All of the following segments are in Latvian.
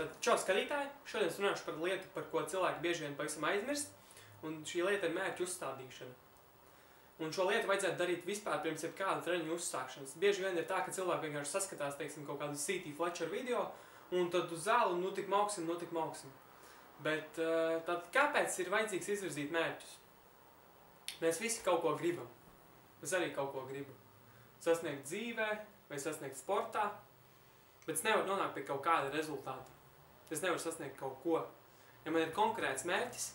Tad, čau skatītāji, šodien es runāšu par lietu, par ko cilvēki bieži vien pavisam aizmirst, un šī lieta ir mērķu uzstādīšana. Un šo lietu vajadzētu darīt vispār pirms jebkāda treniņu uzsākšanas. Bieži vien ir tā, ka cilvēki vienkārši saskatās, teiksim, kaut kādu C.T. Fletcher video, un tad uz zāli, nu tik mauksim. Bet tad kāpēc ir vajadzīgs izvirzīt mērķus? Mēs visi kaut ko gribam. Es arī kaut ko gribu. Sasniegt dzīvē vai sasniegt sportā, bet es nevaru nonākt pie kaut kāda rezultāta. Es nevaru sasniegt kaut ko. Ja man ir konkrēts mērķis,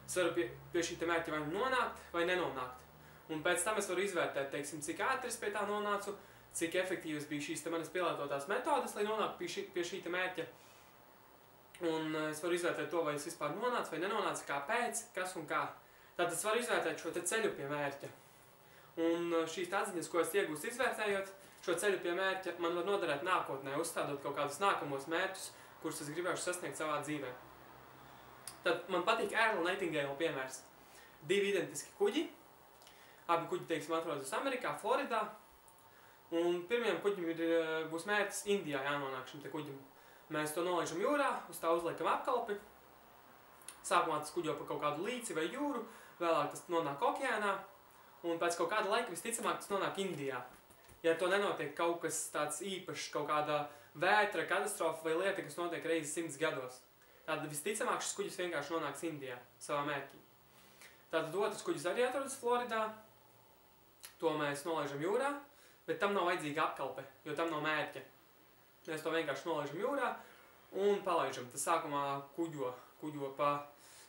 es varu pie šī mērķa vai nonākt vai nenonākt. Un pēc tam es varu izvērtēt, teiksim, cik ātri es pie tā nonācu, cik efektīvas bija šīs manas pielietotās metodas, lai nonāktu pie šī mērķa. Un es varu izvērtēt to, vai es vispār nonācu vai nenonācu, kāpēc, kas un kā. Tātad es varu izvērtēt šo ceļu pie mērķa. Un šīs atziņas, ko es iegūstu izvērtējot, šo ceļu pie mērķa man var noderēt nākotnē, uzstādot kaut kādus nākamos mērķus, kurus es gribēšu sasniegt savā dzīvē. Tad man patīk Earl Nightingale piemērs. Divi identiski kuģi. Abi kuģi, teiksim, atrodas Amerikā, Floridā. Un pirmajam kuģim būs mērķis Indijā jānonāk šim te kuģim. Mēs to nolaižam jūrā, uz tā uzliekam apkalpi. Sākumā tas kuģo pa kaut kādu līci vai jūru, vēlāk tas nonāk okeānā. Un pēc kaut kāda laika visticamāk tas nonāk Indijā. Ja to nenotiek kaut kas tāds īpašs, kaut kāda vētra, katastrofa vai lieta, kas notiek reizi 100 gados. Tātad visticamāk šis kuģis vienkārši nonāks Indijā, savā mērķī. Tātad otrs kuģis arī atrodas Floridā. To mēs nolaižam jūrā, bet tam nav vajadzīga apkalpe, jo tam nav mērķa. Mēs to vienkārši nolaižam jūrā un palaižam. Tas sākumā kuģo pa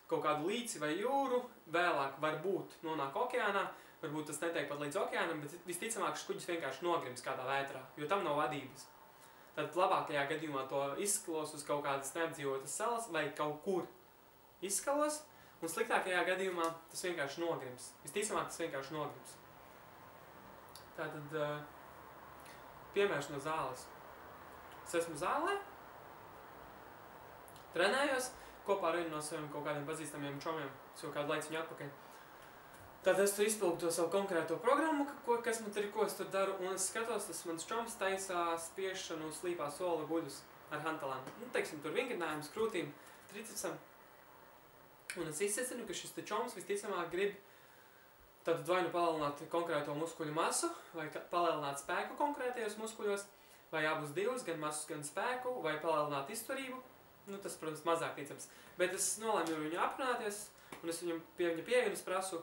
kaut kādu līci vai jūru, vēlāk varbūt nonāk okeānā, varbūt tas netiek pat līdz okeānam, bet visticamāk šis kuģis vienkārši nogrims kādā vētrā, jo tam nav vadības. Tad labākajā gadījumā to izskalos uz kaut kādas neapdzīvotas salas vai kaut kur izskalos, un sliktākajā gadījumā tas vienkārši nogrims. Visticamāk tas vienkārši nogrims. Tātad piemērs no zāles. Es esmu zālē, trenējos kopā ar vienu no saviem kaut kādiem pazīstamiem čomiem, jau kādu laiciņu atpakaļ. Tad es tur izpildu to savu konkrēto programmu, kas man tur ir, ko es tur daru, un es skatos, tas mans čoms taisā spiešanu slīpā sola guļus ar hantelēm. Nu, teiksim, tur vingrinājums, krūtīm, tricepsam. Un es izsecinu, ka šis te čoms visticamāk grib tad vai nu palielināt konkrēto muskuļu masu, vai palielināt spēku konkrētajos muskuļos, vai abus divus, gan masu, gan spēku, vai palielināt izturību. Nu, tas, protams, mazāk ticams. Bet es nolēmu viņu aprunāties, un es pie viņa pieeju un es prasu,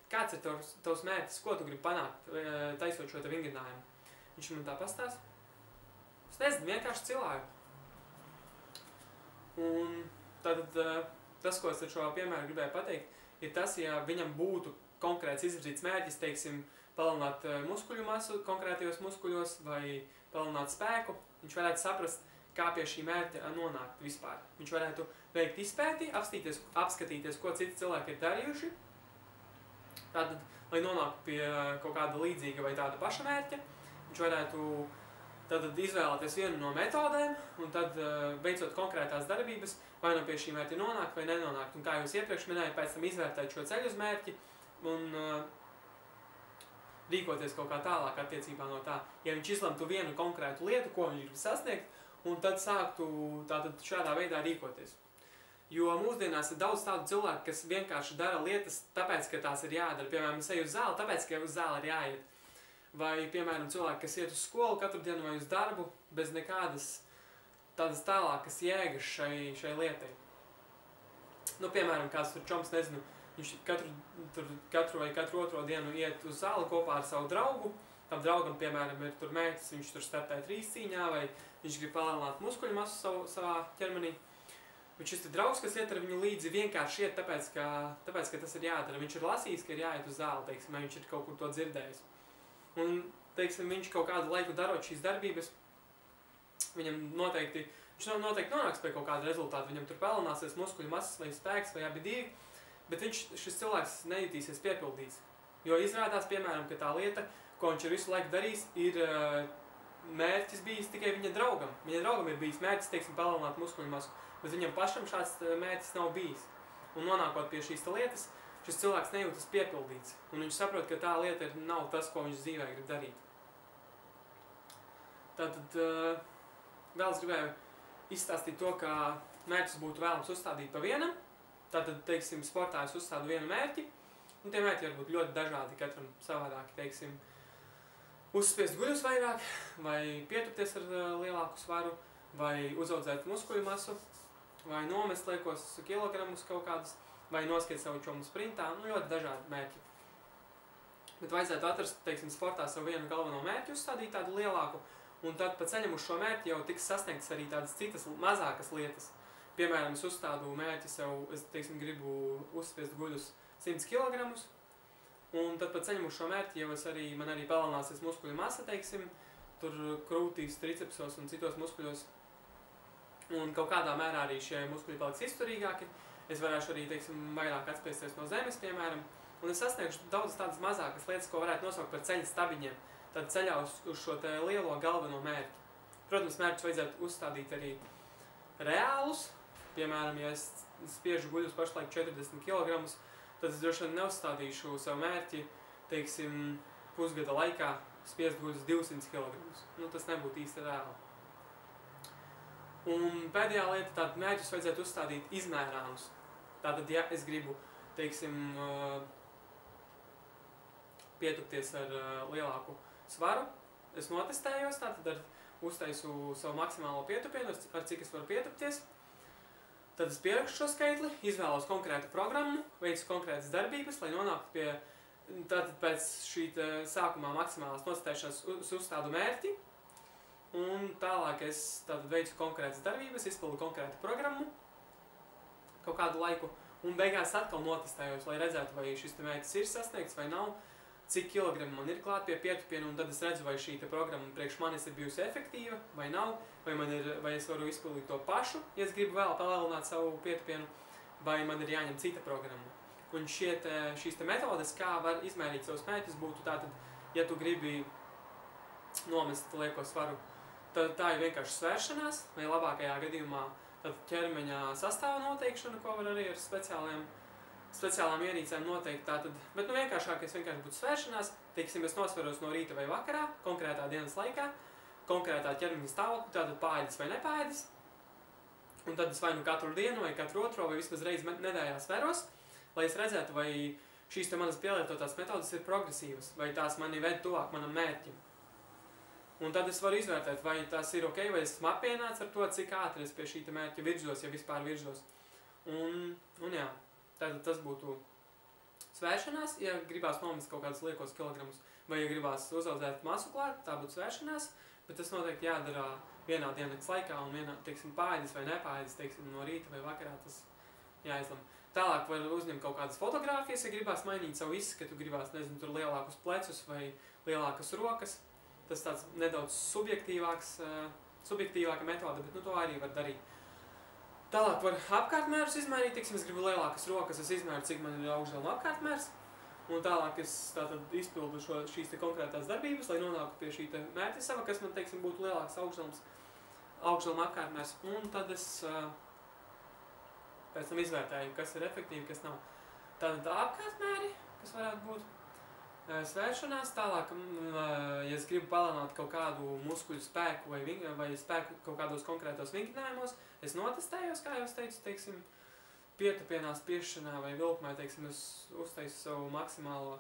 kāds ir tavs mērķis, ko tu gribi panākt, taisot šo te vingrinājumu. Viņš man tā pastāsta. Es nezinu, vienkārši cilāju. Un tātad tas, ko es ar šo piemēru gribēju pateikt, ir tas, ja viņam būtu konkrēts izvirzīts mērķis, teiksim, palielināt muskuļu masu konkrētajos muskuļos vai palielināt spēku, viņš varētu saprast, kā pie šī mērķa nonākt vispār. Viņš varētu veikt izpēti, apskatīties, ko citi cilvēki ir darījuši. Tātad, lai nonāktu pie kaut kāda līdzīga vai tāda paša mērķa, viņš varētu tātad izvēlēties vienu no metodēm un tad, veicot konkrētās darbības, vai no pie šī mērķa nonākt vai nenonākt. Un kā jūs iepriekš minēju, pēc tam izvērtēt šo ceļu uz mērķi un rīkoties kaut kā tālāk attiecībā no tā. Ja viņš izlemtu vienu konkrētu lietu, ko viņš grib sasniegt, un tad sāktu tātad šādā veidā rīkoties. Jo mūsdienās ir daudz tādu cilvēku, kas vienkārši dara lietas tāpēc, ka tās ir jādara. Piemēram, es eju uz zāli, tāpēc, ka uz zāli ir jāiet. Vai, piemēram, cilvēki, kas iet uz skolu katru dienu vai uz darbu, bez nekādas tādas tālākas jēgas šai lietai. Nu, piemēram, kāds tur čoms, nezinu, viņš katru vai katru otro dienu iet uz zāli kopā ar savu draugu. Tam draugam, piemēram, ir tur mērķis, viņš tur startē trīscīņā, vai viņš grib palielināt muskuļu masu savā ķermenī. Bet šis te draugs, kas iet ar viņu līdzi, vienkārši iet tāpēc, ka tas ir jādara. Viņš ir lasījis, ka ir jāiet uz zāli, teiksim, vai viņš ir kaut kur to dzirdējis. Un, teiksim, viņš kaut kādu laiku darot šīs darbības, viņš noteikti nonāks pie kaut kāda rezultāta. Viņam tur palielināsies muskuļu masas vai spēks vai abi divi, bet šis cilvēks nejutīsies piepildīts. Jo izrādās, piemēram, ka tā lieta, ko viņš ir visu laiku darījis, ir mērķis bijis tikai viņa draugam. Viņa draugam ir bijis mērķis, teiksim, palielināt muskuļu masu, bet viņam pašam šāds mērķis nav bijis. Un nonākot pie šīs lietas, šis cilvēks nejūtas piepildīts. Un viņš saprot, ka tā lieta nav tas, ko viņš dzīvē grib darīt. Tātad vēl es gribēju izstāstīt to, ka mērķus būtu vēlams uzstādīt pa vienam. Tātad, teiksim, sportā es uzstādu vienu mērķi, un tie mērķi var būt ļoti dažādi, katram savādāki, teiksim, uzspiest guļus vairāk, vai pietupties ar lielāku svaru, vai uzaudzēt muskuļu masu, vai nomest liekos kilogramus kaut kādus, vai noskiet savu čomu sprintā, nu ļoti dažādi mērķi. Bet vajadzētu atrast, teiksim, sportā savu vienu galveno mērķi, uzstādīt tādu lielāku, un tad pa ceļam uz šo mērķi jau tiks sasniegtas arī tādas citas mazākas lietas. Piemēram, es uzstādu mērķi sev, es, teiksim, gribu uzspiest guļus 100 kg, un tad pa ceļam uz šo mērķi jau man arī palielināsies muskuļu masa, teiksim, tur krūtīs, tricepsos un citos muskuļos, un kaut kādā mērā arī šie muskuļi paliks izturīgāki. Es varēšu arī, teiksim, vairāk atspiesties no zemes, piemēram, un es sasniegšu daudz tādas mazākas lietas, ko varētu nosaukt par ceļa stabiņiem, tad ceļā uz šo te lielo galveno mērķi. Protams, mērķus vajadzētu uzstādīt arī reālus. Piemēram, ja es spiežu guļus pašlaik 40 kg, tad es droši vien neuzstādīšu savu mērķi, teiksim, pusgada laikā spiest guļus 200 kg. Nu, tas nebūtu īsti reāli. Un pēdējā lieta, tātad mērķus vajadzētu uzstādīt izmērāmus. Tātad, ja es gribu, teiksim, pietupties ar lielāku svaru, es notestējos, tātad uztaisu savu maksimālo pietupienu, ar cik es varu pietupties. Tad es pierakstu šo skaitli, izvēlos konkrētu programmu, veicu konkrētas darbības, lai nonāktu pie, tātad pēc šī sākumā maksimālās notestēšanas uzstādu mērķi, un tālāk es tātad veicu konkrētas darbības, izpildu konkrētu programmu kaut kādu laiku, un beigās atkal notestējos, lai redzētu, vai šis mērķis ir sasniegts vai nav, cik kilogrami man ir klāt pie pietupiena, un tad es redzu, vai šī programma priekš manis ir bijusi efektīva vai nav, vai es varu izpildīt to pašu, ja es gribu vēl palielināt savu pietupienu, vai man ir jāņem cita programma. Un šīs metodes, kā var izmērīt savus mērķus, būtu tātad, ja tu gribi nomest lieko svaru, tad tā ir vienkārši svēršanās, vai labākajā gadījumā ķermeņa sastāva noteikšana, ko var arī ar speciālām ierīcēm noteikt. Tātad, bet vienkāršākais vienkārši būtu svēršanās, teiksim, es nosveros no rīta vai vakarā, konkrētā dienas laikā, konkrētā ķermeņa stāvokļa, tātad pāēdis vai nepāēdis, un tad es vai nu katru dienu, vai katru otro, vai vismaz reizi nedēļā sveros, lai es redzētu, vai šīs manas pielietotās metodas ir progresīvas, vai tās mani ved tuvāk manam mērķim. Un tad es varu izvērtēt, vai tas ir ok, vai esmu apvienāts ar to, cik ātri es pie šī mērķa virzos, ja vispār virzos. Un jā, tātad tas būtu svēršanās, ja gribās nomest kaut kādus liekos kilogramus, vai ja gribās uzaudzēt masu klāt, tā būtu svēršanās, bet tas noteikti jādara vienā diennakts laikā, un vienā, teiksim, pāēdis vai nepāēdis, teiksim, no rīta vai vakarā, tas jāizlem. Tālāk var uzņemt kaut kādas fotogrāfijas, ja gribās mainīt savu izskatu, gribās, nezinu, tur lielākus plecus vai lielākas rokas. Tas tāds nedaudz subjektīvāka metode, bet to arī var darīt. Tālāk var apkārtmērus izmērīt, teiksim, es gribu lielākas rokas, es izmēru, cik man ir augšgalma apkārtmērs, un tālāk es tātad izpildu šīs konkrētās darbības, lai nonāku pie šī mērķa sava, kas man, teiksim, būtu lielāks augšgalma apkārtmērs, un tad es pēc tam izvērtēju, kas ir efektīvi, kas nav. Tātad apkārtmēri, kas varētu būt svēršanās, tālāk, ja es gribu palielināt kaut kādu muskuļu spēku vai spēku kaut kādos konkrētos vingrinājumos, es notestējos, kā jau es teicu, teiksim, pietupienā, spiešanā vai vilkmē, teiksim, es uztaisu savu maksimālo,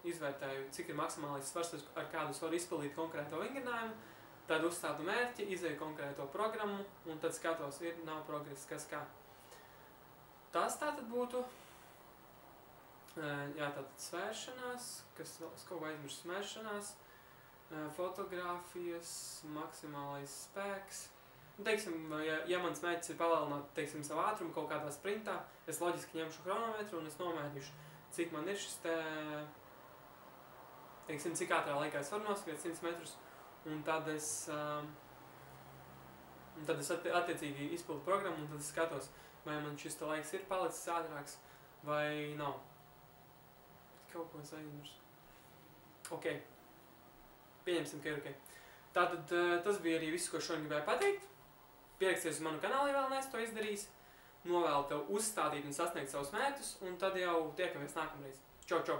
izvērtēju, cik ir maksimālais svars, ar kādu es varu izpildīt konkrēto vingrinājumu, tad uzstādu mērķi, izēju konkrēto programmu, un tad skatos, ir, nav progress, kas kā. Tas tātad būtu. Jā, tātad svēršanās, kas kaut kā aizmirst smēršanās, fotogrāfijas, maksimālais spēks. Teiksim, ja mans mērķis ir palielināt, teiksim, savu ātrumu kaut kādā sprintā, es loģiski ņemšu chronometru un es nomērīšu, cik man ir šis teiksim, cik ātrā laikā es varu noskriet 100 metrus, un tad es attiecīgi izpildu programmu, un tad es skatos, vai man šis laiks ir palicis ātrāks vai nav. Kaut ko es aizmirsu. Ok. Pieņemsim, ka ir ok. Tātad tas bija arī viss, ko šodien gribēju pateikt. Pieraksties uz manu kanālu, ja vēl neesi to izdarījis. Novēlu tev uzstādīt un sasniegt savus mērķus, un tad jau tiekamies nākamreiz. Čau, čau!